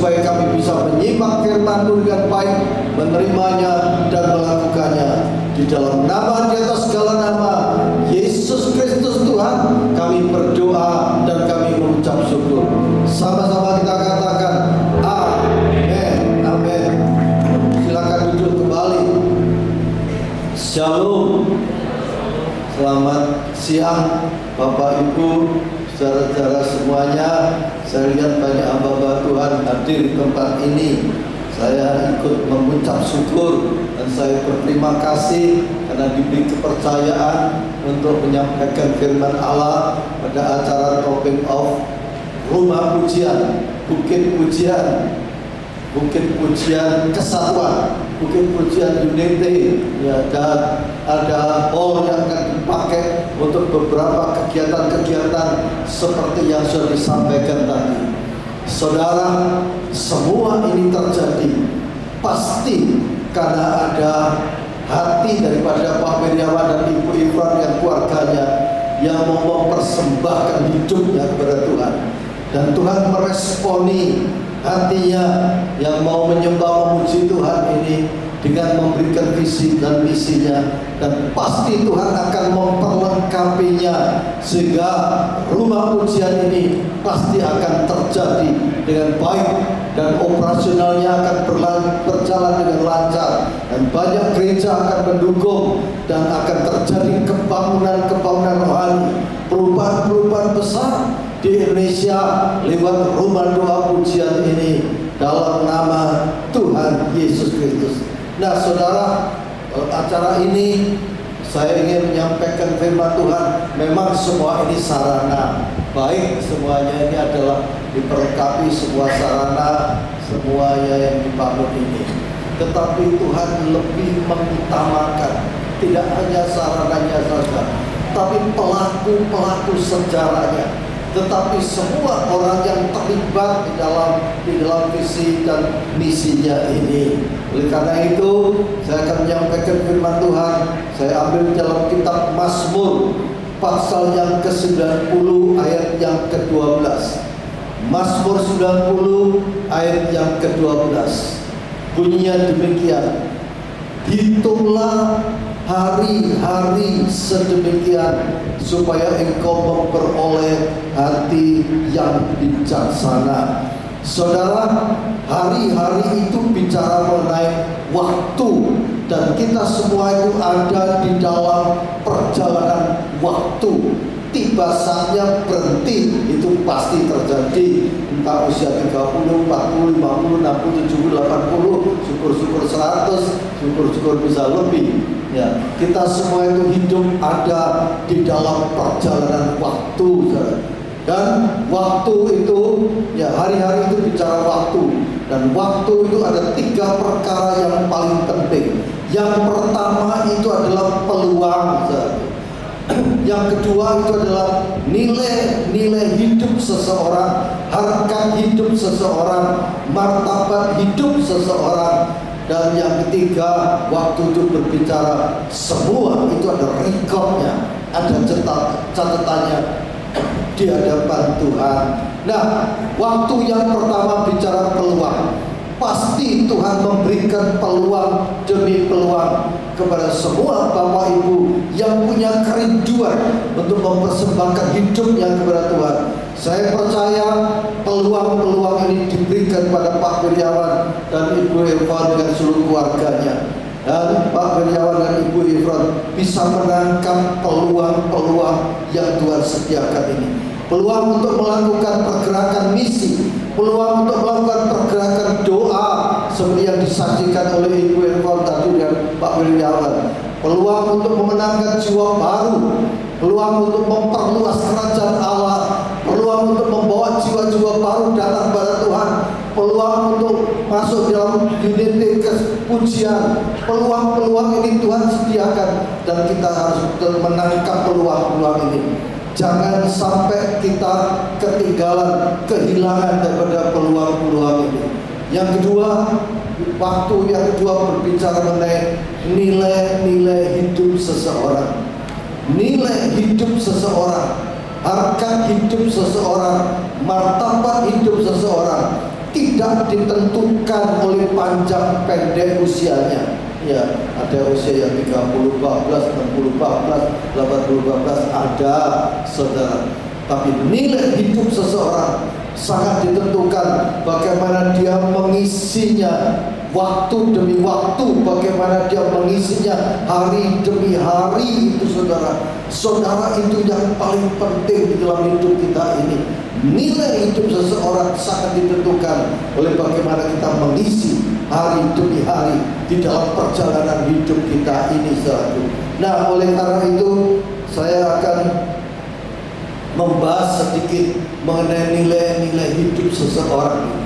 supaya kami bisa menyimak firman-Mu dengan baik, menerimanya dan melakukannya. Di dalam nama di atas segala nama, Yesus Kristus Tuhan, kami berdoa dan kami mengucap syukur. Sama-sama kita katakan amin, amin. Silakan duduk kembali. Shalom. Selamat siang Bapak Ibu, saudara-saudara semuanya. Saya lihat banyak hamba Tuhan hadir di tempat ini. Saya ikut mengucap syukur dan saya berterima kasih karena diberi kepercayaan untuk menyampaikan firman Allah pada acara Topping Off Rumah Pujian, Bukit Pujian, Bukit Pujian Kesatuan, Bukit Pujian Unity, ya, dan ada hall yang akan dipakai untuk beberapa kegiatan-kegiatan seperti yang sudah disampaikan tadi. Saudara, semua ini terjadi pasti karena ada hati daripada Pak Wiryawan dan Ibu Ifran yang keluarganya yang mau mempersembahkan hidupnya kepada Tuhan, dan Tuhan meresponi hatinya yang mau menyembah memuji Tuhan ini dengan memberikan visi dan misinya, dan pasti Tuhan akan memperlengkapinya sehingga rumah pujian ini pasti akan terjadi dengan baik dan operasionalnya akan berjalan dengan lancar, dan banyak gereja akan mendukung dan akan terjadi kebangunan rohani, perubahan besar di Indonesia lewat rumah doa pujian ini dalam nama Tuhan Yesus Kristus. Nah, saudara, acara ini saya ingin menyampaikan firman Tuhan. Memang semua ini sarana baik, semuanya ini adalah diperlengkapi sebuah sarana, semuanya yang dibangun ini. Tetapi Tuhan lebih mengutamakan tidak hanya sarananya saja, tapi pelaku sejarahnya, tetapi semua orang yang terlibat di dalam visi dan misinya ini. Oleh karena itu, saya akan menyampaikan firman Tuhan. Saya ambil dalam kitab Mazmur pasal yang ke-90 ayat yang ke-12. Mazmur 90 ayat yang ke-12. Bunyinya demikian: hitunglah hari-hari sedemikian supaya engkau memperoleh hati yang bijaksana. Saudara, hari-hari itu bicara mengenai waktu, dan kita semua itu ada di dalam perjalanan waktu. Tiba saatnya berhenti, itu pasti terjadi. Entah usia 30, 40, 50, 60, 70, 80, syukur-syukur 100, syukur-syukur bisa lebih. Ya, kita semua itu hidup ada di dalam perjalanan waktu, dan waktu itu, ya, hari-hari itu bicara waktu, dan waktu itu ada 3 perkara yang paling penting. Yang pertama itu adalah peluang, yang kedua itu adalah nilai hidup seseorang, harkat hidup seseorang, martabat hidup seseorang. Dan yang ketiga, waktu itu berbicara semua itu ada rekodnya, ada catatannya di hadapan Tuhan. Nah, waktu yang pertama bicara peluang. Pasti Tuhan memberikan peluang demi peluang kepada semua Bapak Ibu yang punya kerinduan untuk mempersembahkan hidupnya kepada Tuhan. Saya percaya peluang-peluang ini diberikan pada Pak Wiryawan dan Ibu Eva dengan seluruh keluarganya. Dan Pak Wiryawan dan Ibu Ifran bisa menangkap peluang-peluang yang Tuhan sediakan ini. Peluang untuk melakukan pergerakan misi, peluang untuk melakukan pergerakan doa seperti yang disaksikan oleh Ibu Ifran tadi dan Pak Wiryawan. Peluang untuk memenangkan jiwa baru, peluang untuk memperluas kerajaan Allah, peluang untuk membawa jiwa-jiwa baru datang kepada Tuhan, peluang untuk masuk dalam unity pujian. Peluang-peluang ini Tuhan sediakan, dan kita harus menangkap peluang-peluang ini. Jangan sampai kita ketinggalan, kehilangan daripada peluang-peluang ini. Yang kedua, waktu yang kedua berbicara mengenai nilai-nilai hidup seseorang. Nilai hidup seseorang, harkat hidup seseorang, martabat hidup seseorang tidak ditentukan oleh panjang pendek usianya. Ya, ada usia yang 30, 14, 60, 14, 80, 14 ada, saudara. Tapi nilai hidup seseorang sangat ditentukan bagaimana dia mengisinya waktu demi waktu, bagaimana dia mengisinya hari demi hari. Itu saudara. Saudara, itu yang paling penting di dalam hidup kita ini. Nilai hidup seseorang sangat ditentukan oleh bagaimana kita mengisi hari demi hari di dalam perjalanan hidup kita ini, saudara. Nah, oleh karena itu saya akan membahas sedikit mengenai nilai-nilai hidup seseorang ini.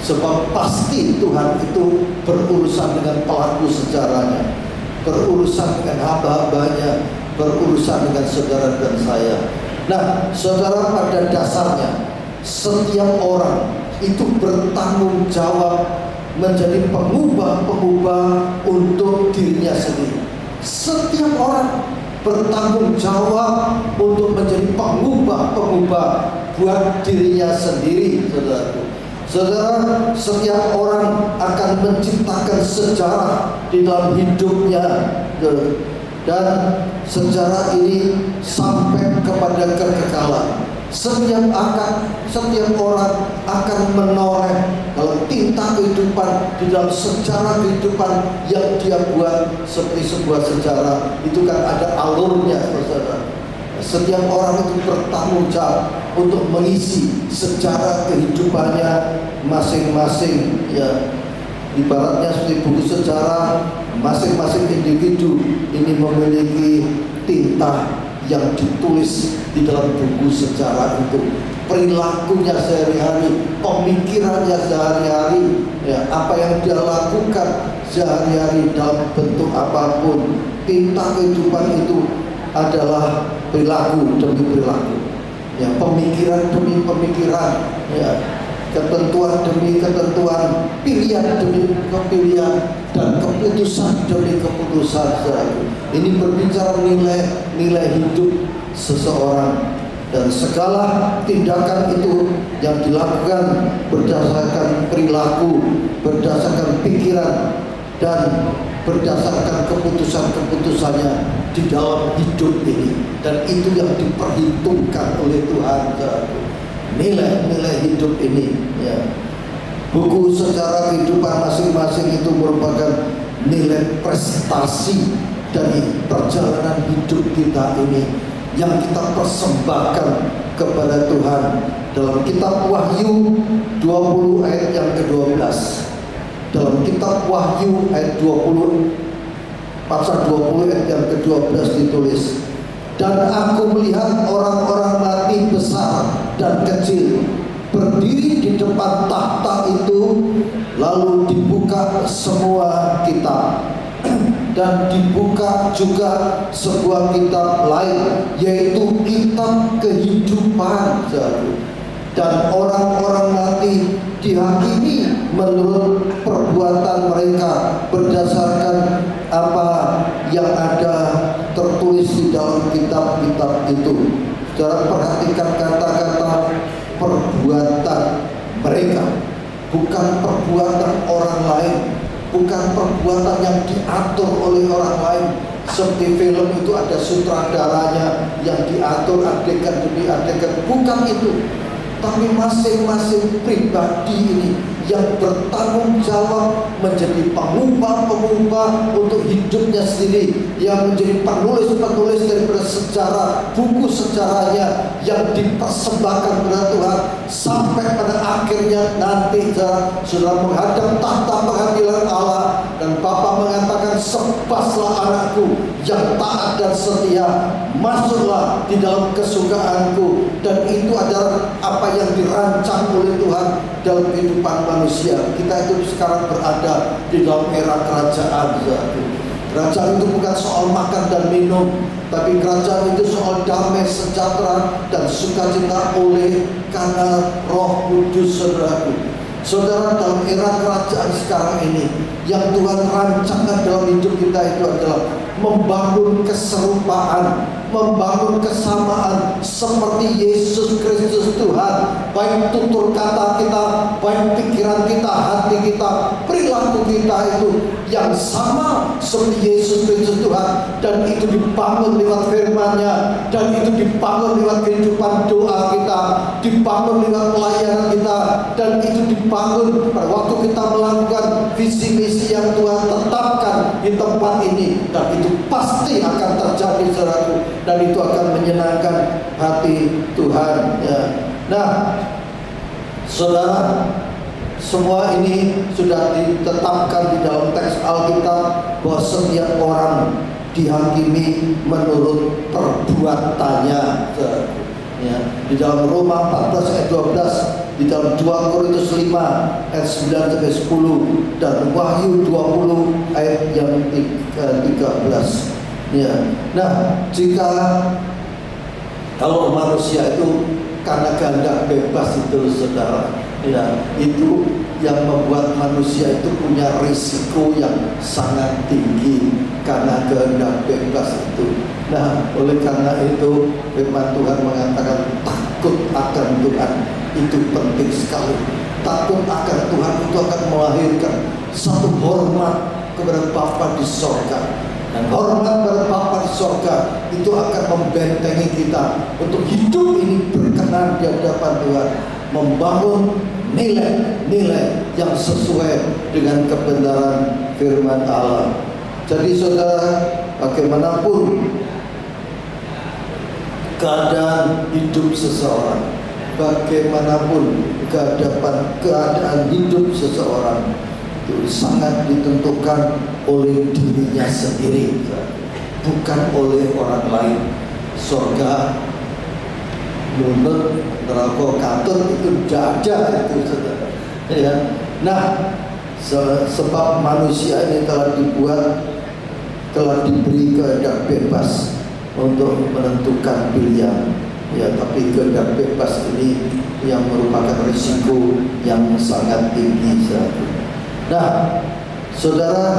Sebab pasti Tuhan itu berurusan dengan pelaku sejarahnya, berurusan dengan hamba-hambanya, berurusan dengan saudara dan saya. Nah, saudara, pada dasarnya setiap orang itu bertanggung jawab menjadi pengubah-pengubah untuk dirinya sendiri. Setiap orang bertanggung jawab untuk menjadi pengubah-pengubah buat dirinya sendiri, saudaraku. Saudara, setiap orang akan menciptakan sejarah di dalam hidupnya, dan sejarah ini sampai kepada kekekalan. Setiap orang akan menoreh dalam tinta kehidupan, di dalam sejarah kehidupan yang dia buat seperti sebuah sejarah. Itu kan ada alurnya, saudara. Setiap orang itu bertanggung jawab untuk mengisi sejarah kehidupannya masing-masing. Ya, ibaratnya seperti buku sejarah, masing-masing individu ini memiliki tinta yang ditulis di dalam buku sejarah itu. Perilakunya sehari-hari, pemikirannya sehari-hari, ya, apa yang dia lakukan sehari-hari dalam bentuk apapun. Tinta kehidupan itu adalah perilaku demi perilaku, ya, pemikiran demi pemikiran, ya, ketentuan demi ketentuan, pilihan demi pilihan, dan keputusan demi keputusan. Ini berbicara nilai hidup seseorang, dan segala tindakan itu yang dilakukan berdasarkan perilaku, berdasarkan pikiran, dan berdasarkan keputusan-keputusannya di dalam hidup ini. Dan itu yang diperhitungkan oleh Tuhan, nilai-nilai hidup ini, ya. Buku sejarah kehidupan masing-masing itu merupakan nilai prestasi dari perjalanan hidup kita ini yang kita persembahkan kepada Tuhan. Dalam kitab Wahyu 20 ayat yang ke-12, dalam kitab Wahyu ayat 20 pasal 20 ayat yang ke-12 ditulis, dan aku melihat orang-orang mati besar dan kecil berdiri di depan takhta itu, lalu dibuka semua kitab, dan dibuka juga sebuah kitab lain, yaitu kitab kehidupan. Dan orang-orang mati dihakimi menurut perbuatan mereka berdasarkan apa yang ada tertulis di dalam kitab-kitab itu. Saudara, perhatikan kata-kata perbuatan mereka, bukan perbuatan orang lain, bukan perbuatan yang diatur oleh orang lain. Seperti film itu ada sutradaranya yang diatur adegan demi adegan, bukan itu. Tapi masing-masing pribadi ini yang bertanggung jawab menjadi pengubah-pengubah untuk hidupnya sendiri, yang menjadi penulis-penulis daripada sejarah, buku sejarahnya yang dipersembahkan kepada Tuhan, sampai pada akhirnya nanti sudah menghadap tahta pengadilan Allah, dan Bapa mengatakan, sebaslah anakku yang taat dan setia, masuklah di dalam kesukaanku. Dan itu adalah apa yang dirancang oleh Tuhan dalam kehidupan manusia. Kita itu sekarang berada di dalam era kerajaan. Kerajaan itu bukan soal makan dan minum, tapi kerajaan itu soal damai, sejahtera, dan sukacita oleh karena Roh Kudus, saudaraku. Saudara, dalam era kerajaan sekarang ini, yang Tuhan rancangkan dalam hidup kita itu adalah membangun keserupaan, membangun kesamaan seperti Yesus Kristus Tuhan. Baik tutur kata kita, baik pikiran kita, hati kita, perilaku kita itu yang sama seperti Yesus Kristus Tuhan. Dan itu dibangun lewat firman-Nya, dan itu dibangun lewat kehidupan doa kita, dibangun lewat pelayanan kita, dan itu dibangun pada waktu kita melakukan visi misi yang Tuhan tetapkan di tempat ini. Dan itu pasti akan terjadi, saudaraku, dan itu akan menyenangkan hati Tuhan, ya. Nah, saudara, semua ini sudah ditetapkan di dalam teks Alkitab bahwa setiap orang dihakimi menurut perbuatannya, ya. Di dalam Roma 14 ayat 12, di dalam 2 Korintus 5 ayat 9 sampai 10, dan Wahyu 20 ayat yang 13. Ya. Nah, jika kalau manusia itu karena kehendak bebas itu, saudara, ya, itu yang membuat manusia itu punya risiko yang sangat tinggi karena kehendak bebas itu. Nah, oleh karena itu firman Tuhan mengatakan takut akan Tuhan itu penting sekali. Takut akan Tuhan itu akan melahirkan satu hormat kepada Bapa di sorga. Dan hormat kepada Bapa di sorga itu akan membentengi kita untuk hidup ini berkenan di hadapan Tuhan, membangun nilai-nilai yang sesuai dengan kebenaran firman Allah. Jadi saudara, bagaimanapun keadaan hidup seseorang, bagaimanapun keadaan hidup seseorang, itu sangat ditentukan oleh dirinya sendiri, bukan oleh orang lain. Surga, mundur, neraka, katut itu tidak ada, itu, saudara, ya. Nah, sebab manusia ini telah diberi kehendak bebas untuk menentukan pilihan, ya. Tapi kehendak bebas ini yang merupakan risiko yang sangat tinggi, saudara. Nah, saudara,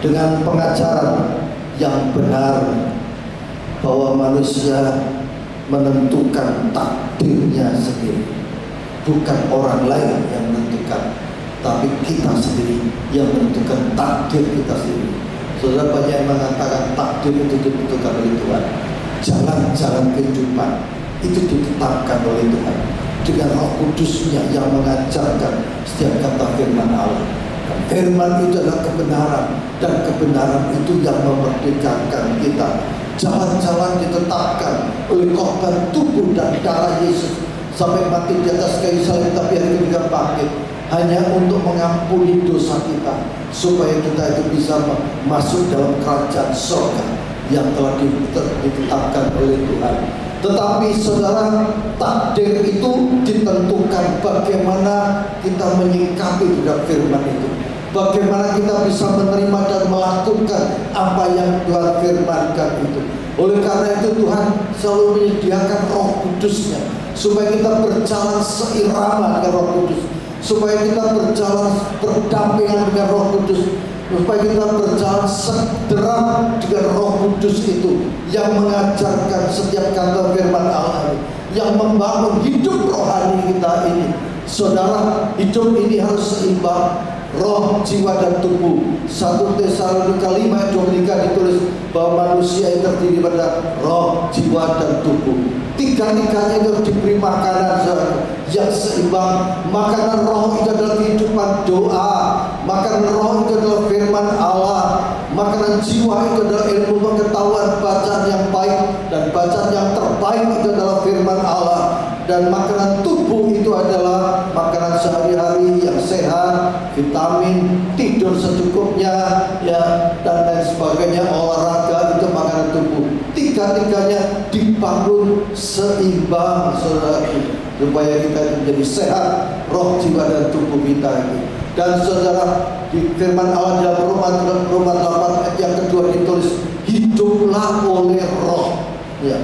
dengan pengajaran yang benar bahwa manusia menentukan takdirnya sendiri, bukan orang lain yang menentukan, tapi kita sendiri yang menentukan takdir kita sendiri. Saudara, banyak yang mengatakan takdir itu ditentukan oleh Tuhan. Jalan-jalan kehidupan itu ditetapkan oleh Tuhan dengan Roh Kudus-Nya yang mengajarkan setiap kata firman Allah. Dan firman itu adalah kebenaran, dan kebenaran itu yang memerdekakan kita. Jalan-jalan ditetapkan oleh korban tubuh dan darah Yesus sampai mati di atas kayu salib, tapi hari ketiga bangkit hanya untuk mengampuni dosa kita, supaya kita itu bisa masuk dalam kerajaan surga yang telah ditetapkan oleh Tuhan. Tetapi saudara, takdir itu ditentukan bagaimana kita menyikapi terhadap firman itu, bagaimana kita bisa menerima dan melakukan apa yang Tuhan firmankan itu. Oleh karena itu Tuhan selalu menyediakan Roh Kudus-Nya supaya kita berjalan seirama dengan Roh Kudus, supaya kita berjalan berdampingan dengan Roh Kudus, supaya kita berjalan sederhana dengan Roh Kudus itu yang mengajarkan setiap kata firman Allah, yang membangun hidup rohani kita ini. Saudara, hidup ini harus seimbang, roh, jiwa, dan tubuh. 1 Tesalonika 5 ayat 23 ditulis bahwa manusia itu terdiri pada roh, jiwa, dan tubuh. Tiga-tiganya itu diberi makanan yang seimbang. Makanan roh itu adalah kehidupan doa, makanan roh itu adalah firman Allah, makanan jiwa itu adalah ilmu pengetahuan, bacaan yang baik, dan bacaan yang terbaik itu adalah firman Allah. Dan makanan tubuh itu adalah makanan sehari-hari yang sehat, vitamin, tidur secukupnya, ya, dan lain sebagainya, olahraga, itu makanan tubuh. Tiga-tiganya dibangun seimbang, saudara, supaya kita itu menjadi sehat, roh, jiwa, dan tubuh kita ini. Dan saudara, di firman Allah dalam Roma 8 ayat yang kedua ditulis, hiduplah oleh roh, ya.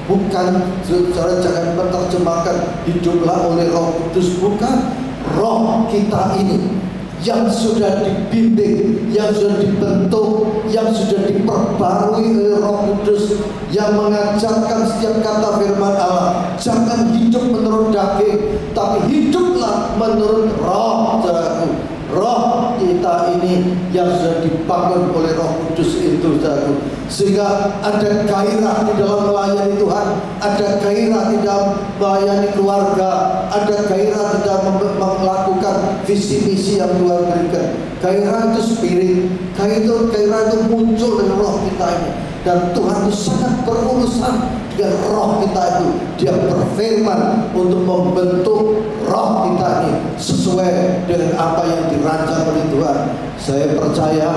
Bukan, saudara, jangan menerjemahkan hiduplah oleh Roh Kudus, bukan. Roh kita ini yang sudah dibimbing, yang sudah dibentuk, yang sudah diperbarui oleh Roh Kudus, yang mengajarkan setiap kata firman Allah. Jangan hidup menurut daging, tapi hiduplah menurut Roh. Saudaraku, Roh kita ini yang sudah dibangun oleh Roh Kudus itu, saudaraku, sehingga ada gairah di dalam melayani Tuhan, ada gairah di dalam melayani keluarga, ada gairah di dalam melakukan visi misi yang Tuhan berikan. Gairah itu spirit, gairah itu muncul dari roh kita ini, dan Tuhan itu sangat berurusan dengan roh kita itu. Dia berfirman untuk membentuk roh kita ini sesuai dengan apa yang dirancang oleh Tuhan. Saya percaya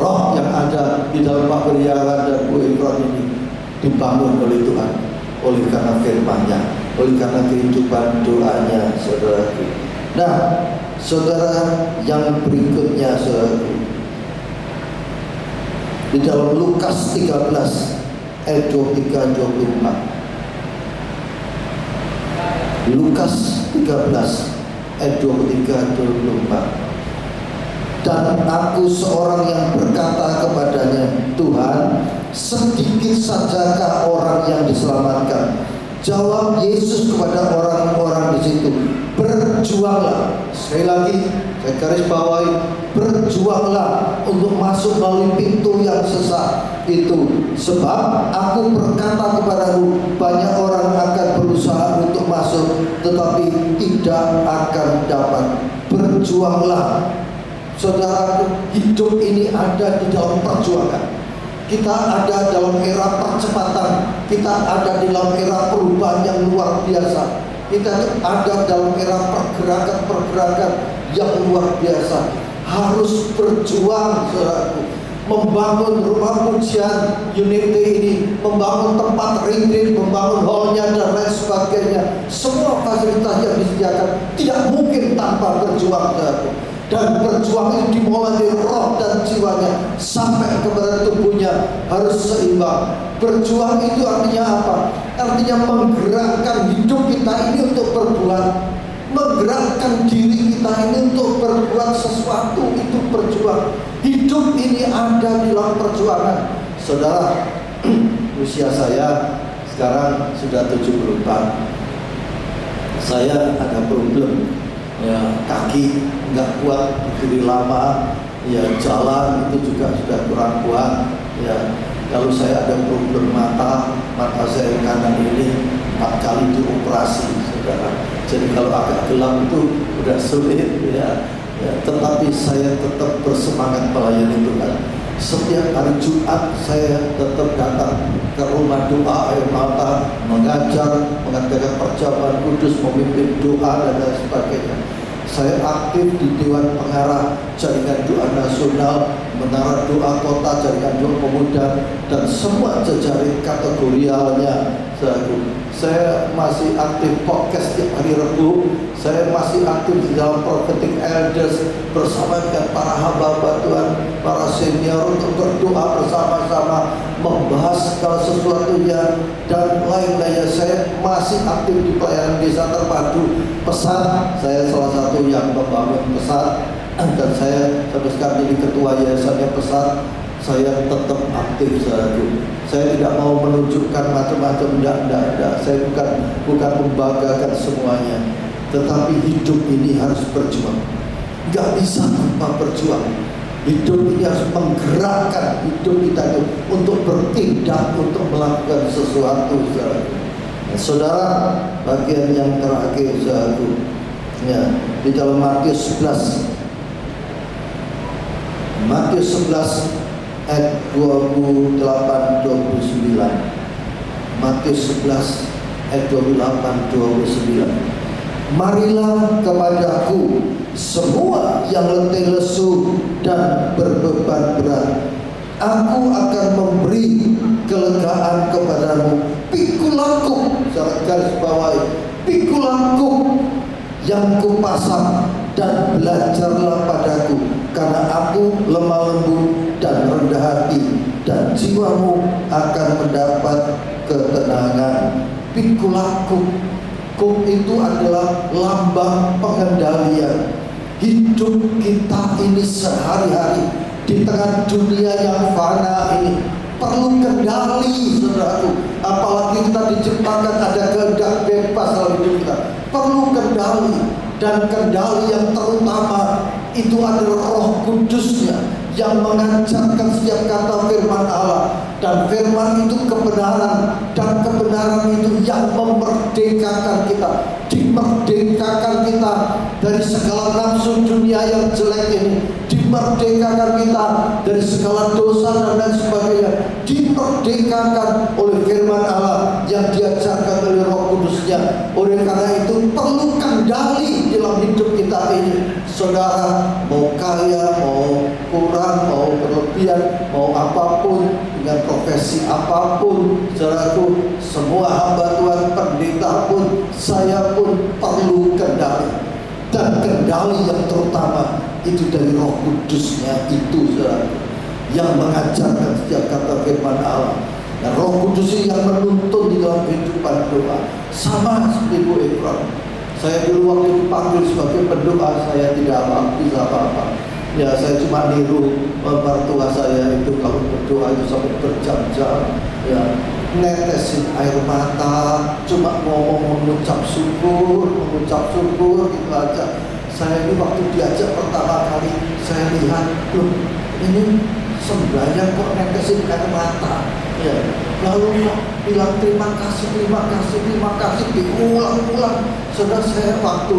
roh yang ada di dalam Pak Beriawan dan Bu Imron ini dibangun oleh Tuhan, oleh karena firman-Nya, oleh karena kehidupan doanya, saudaraku. Nah, saudara, yang berikutnya, saudaraku, di dalam Lukas 13 ayat 23-24. Lukas 13 ayat 23-24. Dan aku seorang yang berkata kepadanya, Tuhan, sedikit sajakah orang yang diselamatkan? Jawab Yesus kepada orang-orang di situ, berjuanglah. Sekali lagi saya garis bawahi, berjuanglah untuk masuk melalui pintu yang sesat itu. Sebab aku berkata kepadamu, banyak orang akan berusaha untuk masuk, tetapi tidak akan dapat. Berjuanglah. Saudaraku, hidup ini ada di dalam perjuangan. Kita ada dalam era percepatan, kita ada di dalam era perubahan yang luar biasa. Kita ada dalam era pergerakan-pergerakan yang luar biasa. Harus berjuang, saudaraku, membangun rumah pujian Unity ini, membangun tempat retreat, membangun hallnya dan lain sebagainya. Semua fasilitas yang disediakan tidak mungkin tanpa berjuang, saudaraku. Dan berjuang itu dimulai dari roh dan jiwanya sampai kepada tubuhnya harus seimbang. Berjuang itu artinya apa? Artinya menggerakkan hidup kita ini untuk berbuat, menggerakkan diri kita ini untuk berbuat sesuatu, itu berjuang. Hidup ini ada di dalam perjuangan. Saudara, usia saya sekarang sudah 74. Saya ada problem, ya, kaki nggak kuat berdiri lama, ya, jalan itu juga sudah kurang kuat, ya. Kalau saya ada problem mata saya kanan ini 4 kali dioperasi, saudara. Jadi kalau agak gelap itu udah sulit, ya. Tetapi saya tetap bersemangat melayani Tuhan. Setiap hari Jumat saya tetap datang ke rumah doa air mata, mengajar, mengadakan perjamuan kudus, memimpin doa dan lain sebagainya. Saya aktif di Dewan Pengarah Jaringan Doa Nasional, Menara Doa Kota, Jaringan Doa Pemuda, dan semua jejaring kategorialnya. Saya masih aktif podcast tiap hari Rabu. Saya masih aktif di dalam prophetic elders bersama dengan para hamba Tuhan, para senior, untuk berdoa bersama-sama, membahas segala sesuatunya dan lain-lainnya. Saya masih aktif di pelayanan desa terpadu pesat. Saya salah satu yang membangun pesat, dan saya sampai sekarang jadi ketua yayasannya pesat. Saya tetap aktif, saudaraku. Saya tidak mau menunjukkan macam-macam, enggak. Saya bukan membanggakan semuanya, tetapi hidup ini harus berjuang. Enggak bisa tanpa berjuang. Hidup ini harus menggerakkan hidup kita itu untuk bertindak, untuk melakukan sesuatu, saudaraku. Nah, saudara, bagian yang terakhir, saudaraku, ya, di dalam Matius 11 ayat 28-29. Matius 11 ayat 28-29. Marilah kepadaku semua yang letih lesu dan berbeban berat, aku akan memberi kelegaan kepadamu. Pikulanku, saya garis bawahi, pikulanku yang kupasang, dan belajarlah padaku, karena aku lemah lembut dan rendah hati, dan jiwamu akan mendapat ketenangan. Pikulaku, kum itu adalah lambang pengendalian. hidup kita ini sehari-hari di tengah dunia yang fana ini perlu kendali, saudaraku. Apalagi kita diciptakan ada kehendak bebas dalam hidup kita, perlu kendali. Dan kendali yang terutama itu adalah Roh Kudusnya yang mengajarkan setiap kata firman Allah. Dan firman itu kebenaran, dan kebenaran itu yang memerdekakan kita, dimerdekakan kita dari segala nafsu dunia yang jelek ini, dimerdekakan kita dari segala dosa dan lain sebagainya, dimerdekakan oleh firman Allah yang diajarkan oleh Roh Kudusnya. Oleh karena itu perlu kendali dalam hidup kita ini, saudara. Mau kaya, mau kurang, mau berlebihan, mau apapun, dengan profesi apapun, saudaraku, semua hamba Tuhan, pendeta pun, saya pun perlu kendali. Dan kendali yang terutama itu dari Roh Kudusnya itu, saudaraku, yang mengajarkan setiap kata firman Allah. Dan Roh Kudus yang menuntun di dalam kehidupan doa. Sama seperti Bu Efron, saya dulu waktu dipanggil sebagai pendoa, saya tidak bisa apa-apa. Ya, saya cuma niru mertua saya itu kalau berdoa itu sampai berjam-jam, ya, netesin air mata, cuma ngomong mengucap syukur gitu aja. Saya ini waktu diajak pertama kali, saya lihat, loh, ini sembahyang kok netesin air mata, ya. Lalu bilang terima kasih diulang-ulang. Saudara, saya waktu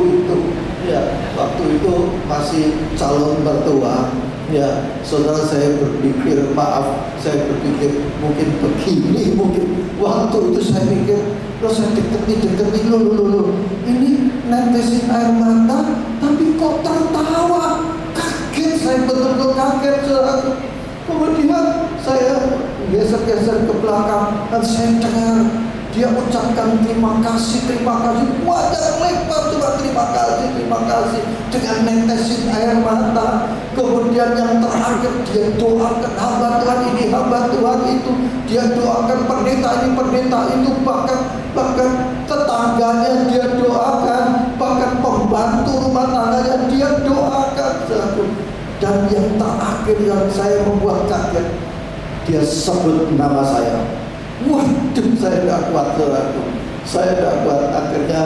itu masih calon mertua, ya, saudara, saya berpikir mungkin begini, mungkin waktu itu saya pikir, saya deketin lo, ini netesin air mata, tapi kok tertawa, kaget, saya betul-betul kaget, saudara. Kemudian saya geser ke belakang dan saya dengar dia ucapkan terima kasih, wajah lebar cuma terima kasih dengan netesin air mata. Kemudian yang terakhir dia doakan hamba Tuhan ini, hamba Tuhan itu, dia doakan pendeta itu, bahkan tetangganya dia doakan, bahkan pembantu rumah tangganya dia doakan. Dan yang terakhir yang saya membuat kaget, dia sebut nama saya. Waduh, saya tidak kuat, saudaraku. Saya tidak kuat. Akhirnya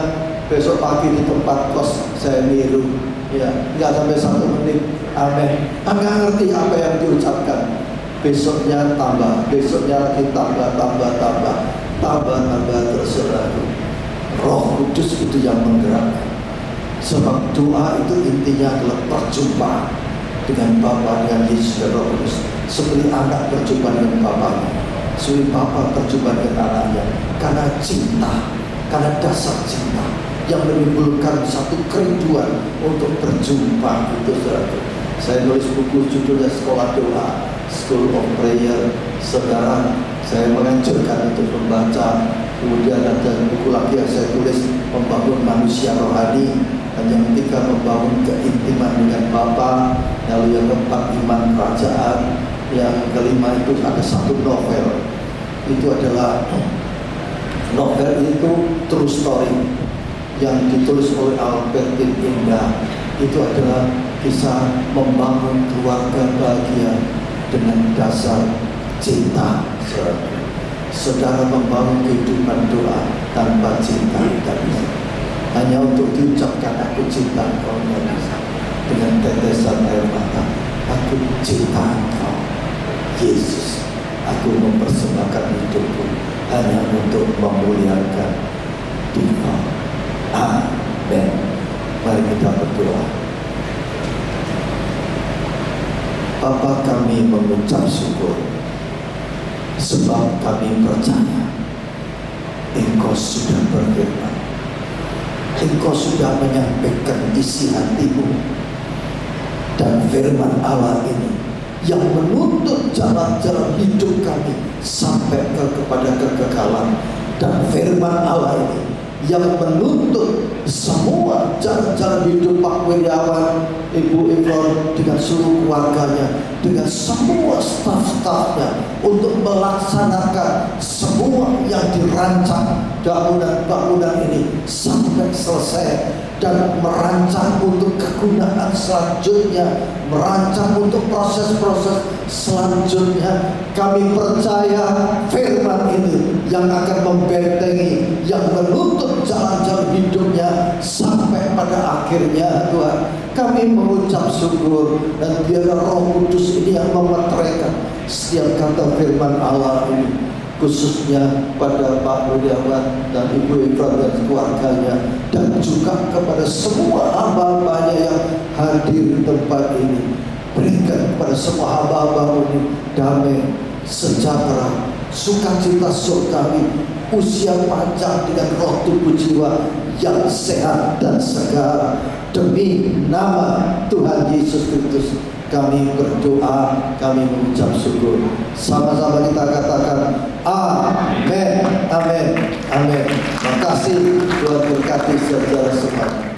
besok pagi di tempat kos saya niru, ya, nggak sampai 1 menit, amin. Nggak ngerti apa yang diucapkan. Besoknya tambah, besoknya lagi tambah terus, saudaraku. Roh Kudus itu yang menggerakkan. Sebab doa itu intinya adalah perjumpaan dengan Bapa, dengan Yesus dan Roh Kudus. Seperti anak berjumpa dengan bapaknya, seperti Bapa berjumpa dengan anaknya. Karena cinta, karena dasar cinta yang menimbulkan satu kerinduan untuk berjumpa itu, saudara. Saya nulis buku judulnya Sekolah Doa, School of Prayer. Saudara, saya menganjurkan untuk membaca. Kemudian ada buku lagi yang saya tulis, Membangun Manusia Rohani. Dan yang ketiga, membangun keintiman dengan Bapa. Lalu yang keempat, iman kerajaan. Yang kelima itu ada satu novel. Itu adalah novel itu true story yang ditulis oleh Albertin Indah. Itu adalah kisah membangun keluarga bahagia dengan dasar cinta. Saudara, membangun kehidupan doa tanpa cinta tidak bisa. Hanya untuk diucapkan aku cinta engkau tidak bisa. Dengan tetesan air mata, aku cinta engkau Yesus. Aku mempersembahkan hidupku hanya untuk memuliakan Engkau. Amin. Mari kita berdoa. Bapa, kami mengucap syukur sebab kami percaya Engkau sudah berfirman, Engkau sudah menyampaikan isi hatimu, dan firman Allah ini yang menuntut jalan-jalan hidup kami sampai kepada kekekalan. Dan firman Allah ini yang menuntut semua jalan-jalan hidup Pak Wiryawan, Ibu Efron dengan seluruh keluarganya, dengan semua staf-stafnya untuk melaksanakan semua yang dirancang bangunan-bangunan ini sampai selesai, dan merancang untuk kegunaan selanjutnya, merancang untuk proses-proses selanjutnya. Kami percaya firman ini yang akan membentengi, yang menuntut jalan-jalan hidupnya sampai pada akhirnya. Tuhan, kami mengucap syukur, dan biarlah Roh Kudus ini yang memeteraikan setiap kata firman Allah ini, khususnya pada Pak Budiawan dan Ibu Ikram dan keluarganya, dan juga kepada semua hamba-hambanya yang hadir di tempat ini. Berikan kepada semua hamba-hambamu ini damai, sejahtera, sukacita surgawi, usia panjang dengan roh tubuh jiwa yang sehat dan segar. Demi nama Tuhan Yesus Kristus kami berdoa, kami mengucap syukur. Sama-sama kita katakan amin, amin, amin. Terima kasih, Tuhan berkati saudara semua.